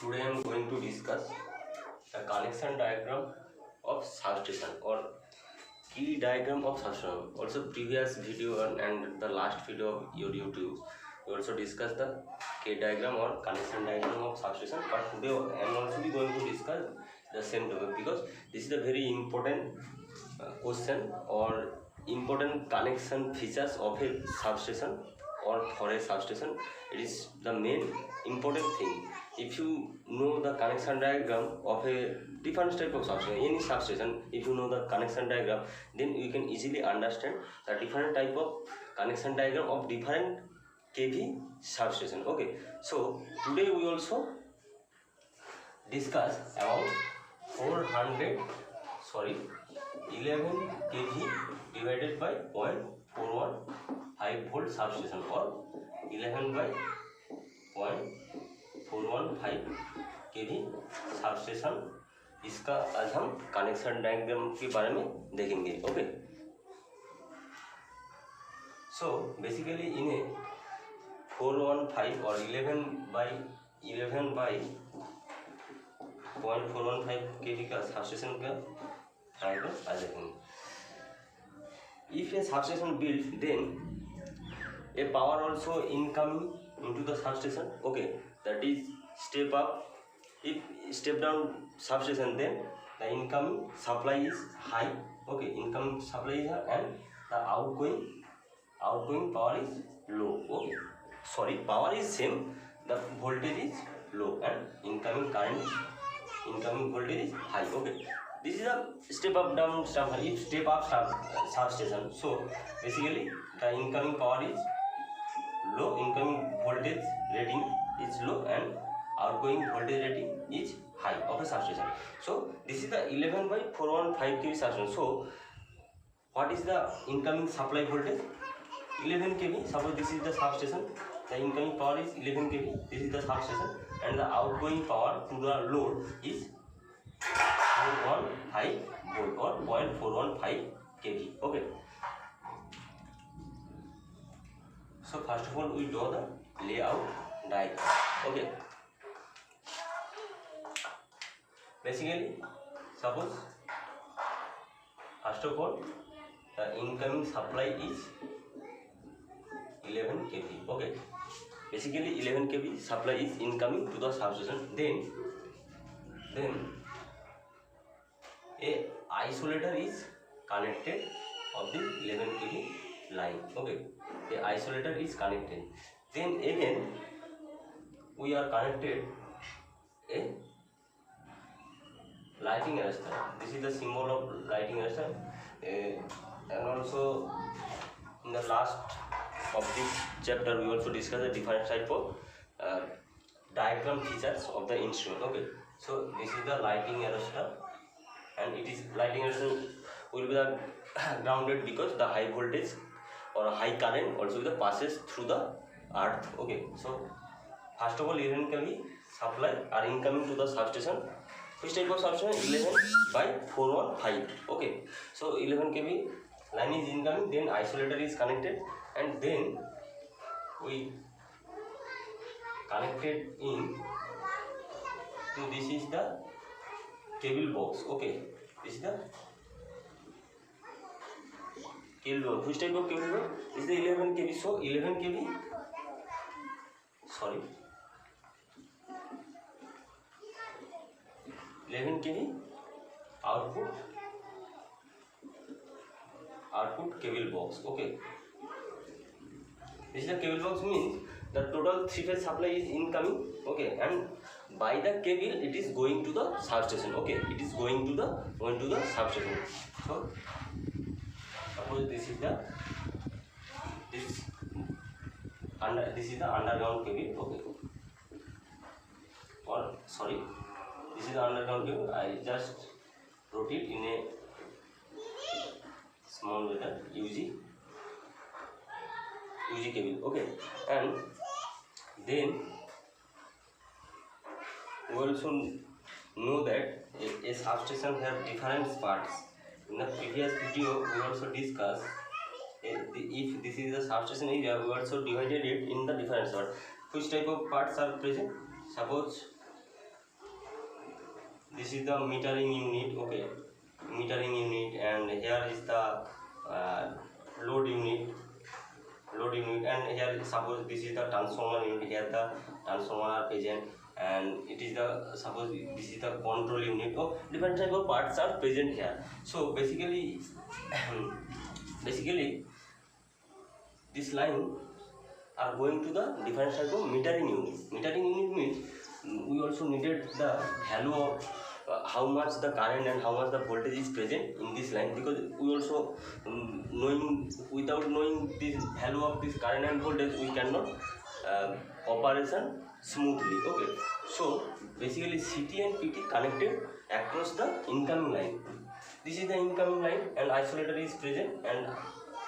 Today I am going to discuss the connection diagram of substation or key diagram of substation. Also previous video and the last video of your YouTube, we also discussed the key diagram or connection diagram of substation. But today I am also going to discuss the same topic because this is a very important question or important connection features of a substation or for a substation. It is the main important thing. If you know the connection diagram of a different type of substation, any substation, if you know the connection diagram, then you can easily understand the different type of connection diagram of different kV substation. Okay, so today we also discuss about 11 kV divided by 0.415 volt substation or 11 by 0.415 kV substation, इसका आज हम connection diagram के बारे में देखेंगे. Okay, so basically इन्हें 415 और 11 by 0.415 kV का सबस्टेशन का डायग्राम आज देखेंगे. If a substation built, then a power also incoming into the substation. Okay, that is step up. If step down substation, then the incoming supply is high. Okay, incoming supply is high and the outgoing power is low. Okay, sorry, power is same, the voltage is low and incoming voltage is high. Okay, this is a step up down stuff. If step up substation, so basically the incoming power is low, incoming voltage rating is low and outgoing voltage rating is high of a substation. So this is the 11 by 415 kV substation. So what is the incoming supply voltage? 11 kV. Suppose this is the substation, the incoming power is 11 kV. This is the substation and the outgoing power to the load is 415 volt or 0.415 kV. Okay, so first of all we draw the layout diagram. Okay, basically suppose first of all the incoming supply is 11 kV. Okay, basically 11 kV supply is incoming to the substation. Then a isolator is connected of the 11 kV line. Okay, the isolator is connected. Then again we are connected a lighting arrestor. This is the symbol of lighting arrestor. And also in the last of this chapter we also discuss the different type of diagram features of the instrument. Okay, so this is the lighting arrestor and it is lighting arrestor will be the grounded because the high voltage or high current also the passes through the earth. Okay, so first of all 11 kV supply are incoming to the substation. Which type of substation? 11 by 415. Okay, so 11 kV line is incoming, then isolator is connected and then we connected in to this is the cable box. Okay, this is the cable box. Which type of cable box? Is the 11 kV. So 11 kV, sorry, 11 kV output cable box. Okay, this is the cable box, means the total 3-phase supply is incoming. Okay, and by the cable it is going to the substation. Okay, it is going to the substation. So suppose this is the underground cable. Okay, or sorry, this is the underground cable. I just wrote it in a small letter UG cable. Okay, and then we also know that a substation have different parts. In the previous video we also discussed if this is the substation area, we also divided it in the different parts. Which type of parts are present? Suppose this is the metering unit, okay, metering unit, and here is the load unit, and here suppose this is the transformer unit, here the transformer are present, and it is the suppose this is the control unit. Oh, different type of parts are present here. So basically this line are going to the different type of metering unit. Metering unit means we also needed the value of how much the current and how much the voltage is present in this line, because we also without knowing this value of this current and voltage we cannot operation smoothly. Okay, so basically CT and PT connected across the incoming line. This is the incoming line and isolator is present, and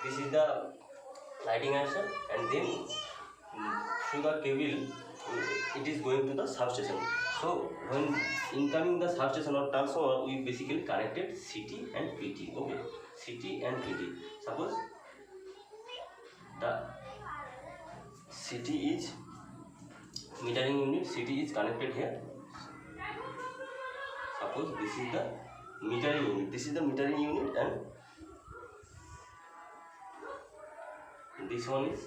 this is the lighting answer, and then through the cable it is going to the substation. So when incoming the substation or transformer, we basically connected CT and PT. Okay, CT and PT. Suppose the CT is metering unit, CT is connected here. Suppose this is the metering unit, this is the metering unit, and this one is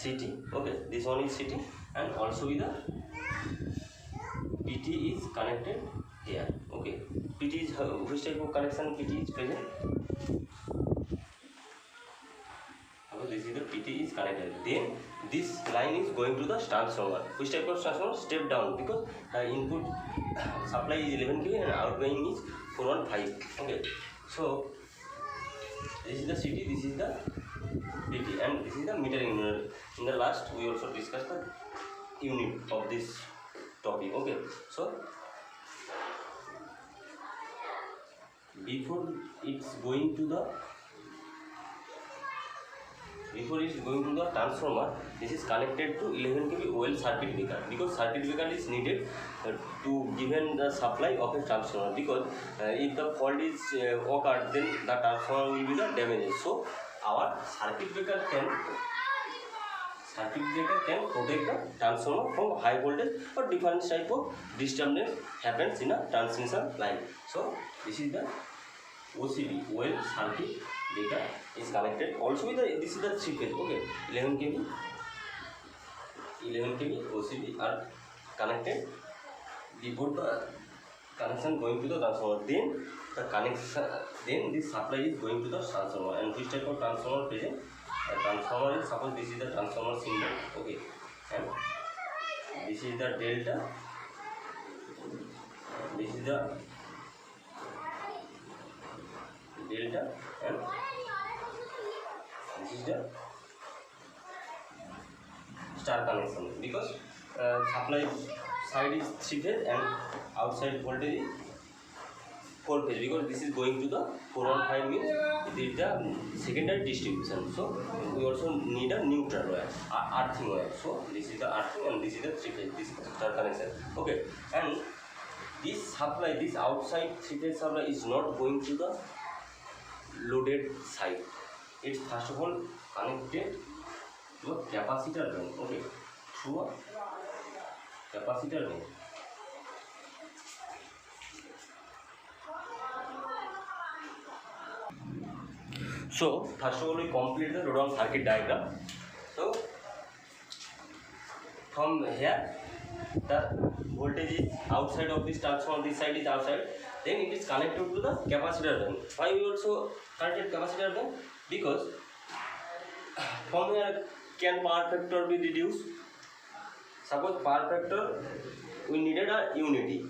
CT. Okay, this one is CT, and also with the PT is connected here. Okay, PT is which type of connection PT is present? Okay, this is the PT is connected. Then this line is going to the transformer. Which type of transformer? Step down, because the input supply is 11 kV and outgoing is 415. Okay, so this is the CT, this is the PT, and this is the metering unit. In the last we also discussed the unit of this topic. Okay, so before it's going to the transformer, this is connected to 11 kV OL circuit breaker, because circuit breaker is needed to given the supply of a transformer, because if the fault is occurred, then the transformer will be the damaged. So our circuit breaker can protect the transformer from high voltage or different type of disturbance happens in a transmission line. So this is the OCB, OL circuit breaker is connected. Also with the, this is the 3 phase. Okay, 11 kV OCB are connected before the connection going to the transformer. Then the connection, then this supply is going to the transformer. And which type of transformer present? The transformer is, suppose this is the transformer symbol. Okay, and this is the delta, this is the delta, and this is the star connection, because supply side is 3 phase and outside voltage is 4 phase, because this is going to the 415 means it is the secondary distribution. So we also need a neutral wire, earthing wire. So this is the earthing and this is the 3 phase, this is star connection. Okay, and this supply, this outside 3 phase supply is not going to the loaded side. It's first of all connected to a capacitor bank. Okay, through a capacitor bank. So first of all we complete the load circuit diagram. So from here the voltage is outside of this transformer, this side is outside, then it is connected to the capacitor bank. Why we also connected capacitor bank? Because from here can power factor be reduced? Suppose power factor we needed a unity,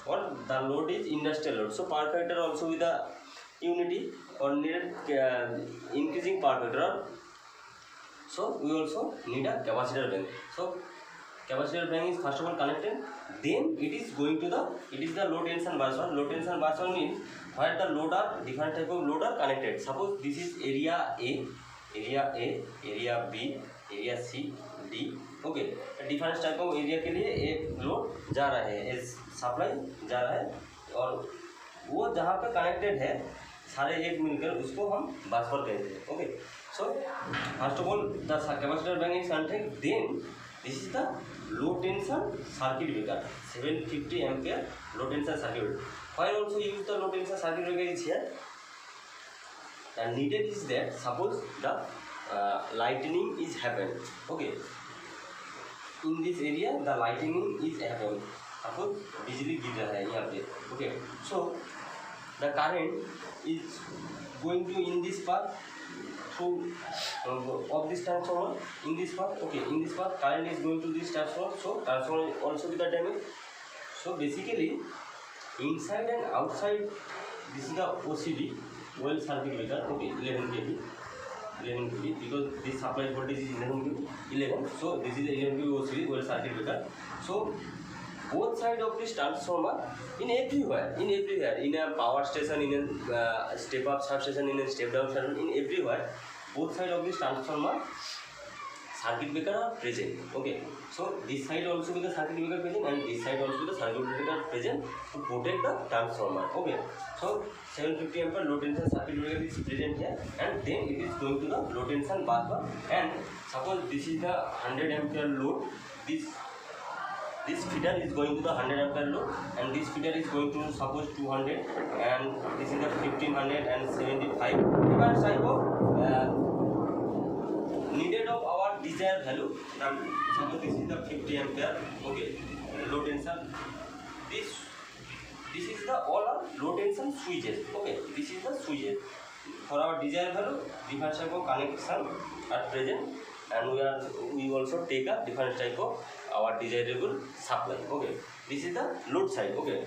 or the load is industrial load, so power factor also with the unity or needed increasing power factor, so we also need a capacitor bank. So capacitor bank is first of all connected, then it is going to the, it is the low tension bus one. Low tension bus one means where the load are, different type of load are connected. Suppose this is area A, area B, area C, D. Okay, different type of area के लिए एक load जा रहा है, supply जा रहा है, और वो जहाँ पे कनेक्टेड है सारे एक मिलकर उसको हम बस पर कहते हैं. Okay, so first of all the capacitor bank is connected, then this is the low tension circuit breaker, 750 ampere low tension circuit breaker. Why also use the low tension circuit breaker is here. The needed is that suppose the lightning is happened. Okay, in this area the lightning is happened. Suppose बिजली गिर रहा है यहाँ पे. Okay, so the current is going to in this path through of this transformer, in this path. Okay, in this path current is going to this transformer, so transformer also with the damage. So basically inside and outside, this is the OCD, well circuit breaker. Okay, 11 kV, 11 kV, because this supply voltage is 11 kV, 11. So this is the 11 kV OCD, well circuit breaker. So both sides of this transformer, in everywhere, in a power station, in a step up substation, in a step down station, in everywhere, both sides of this transformer circuit breaker are present. Okay, so this side also with the circuit breaker present, and this side also with the circuit breaker present to protect the transformer. Okay, so 750 ampere low tension circuit breaker is present here, and then it is going to the low tension bus bar. And suppose this is the 100 ampere load, this feeder is going to the 100 ampere load, and this feeder is going to suppose 200, and this is the 1575. Different type of needed of our desired value. Suppose this is the 50 ampere. Okay, low tension. This is the all our low tension switches. Okay, this is the switches for our desired value. Different type of connection are present, and we also take a different type of our desirable supply. Okay, this is the load side. Okay,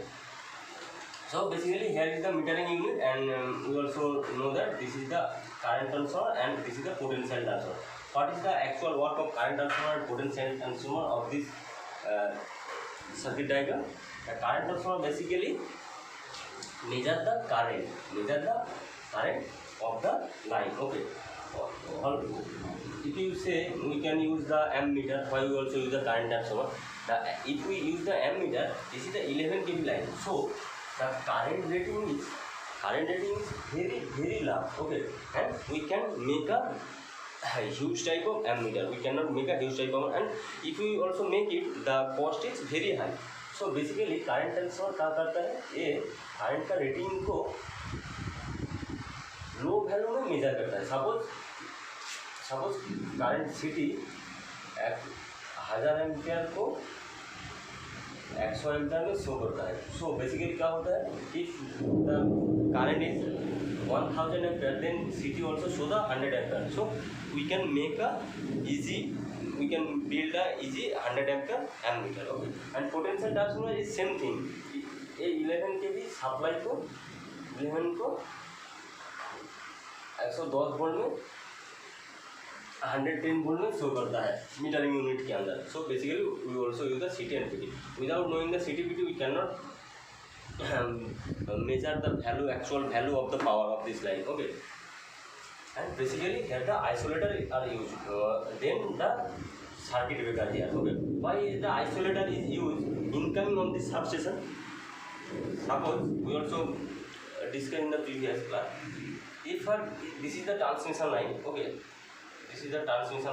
so basically here is the metering unit, and we also know that this is the current transformer and this is the potential transformer. What is the actual work of current transformer and potential transformer of this circuit diagram? The current transformer basically measure the current of the line. Okay, if you say we can use the ammeter, why we also use the current transformer? If we use the ammeter, this is the 11 kV line, so the current rating is very large. Okay, and we can make a huge type of ammeter. We cannot make a huge type of, and if we also make it, the cost is very high. So basically current transformer क्या करता है, ये current का rating को low value में major करता है. Suppose current city 1000 ampere को 100 एम्पियर में शो करता है. सो बेसिकली क्या होता है, if the current is 1000 ampere, then CT also show the 100 ampere. So we can build a easy 100 ampere ammeter. Okay, and potential transformer is same thing. ये 11 kV supply को 11 को 110 volt में 110 volt में show करता है metering unit के अंदर. So basically we also use the CT and PT. Without knowing the CT PT we cannot measure the actual value of the power of this line. Okay, and basically here the isolator are used, then the circuit breaker here. Okay, why the isolator is used incoming on this substation? Suppose we also discussed in the previous class, if this is the transmission line. Okay, this is the transmission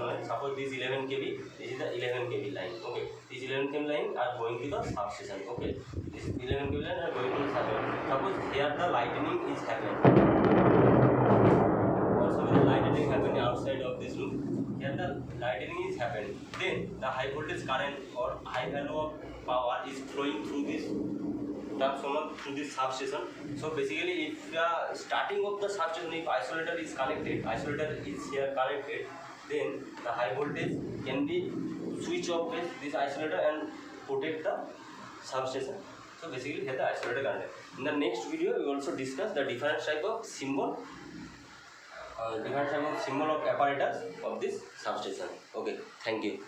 line, suppose this 11 kV, this is the 11 kV line. Okay, this 11 kV line are going to the substation. Okay, this 11 kV line are going to the substation. Suppose here the lightning is happening, also the lightning happening outside of this room. Here the lightning is happening, then the high voltage current or high value of power is flowing through this transformer, through this substation. So basically if the starting of the substation, if isolator is here connected, then the high voltage can be switch off this isolator and protect the substation. So basically here the isolator connected. In the next video we also discuss the different type of symbol of apparatus of this substation. Okay, thank you.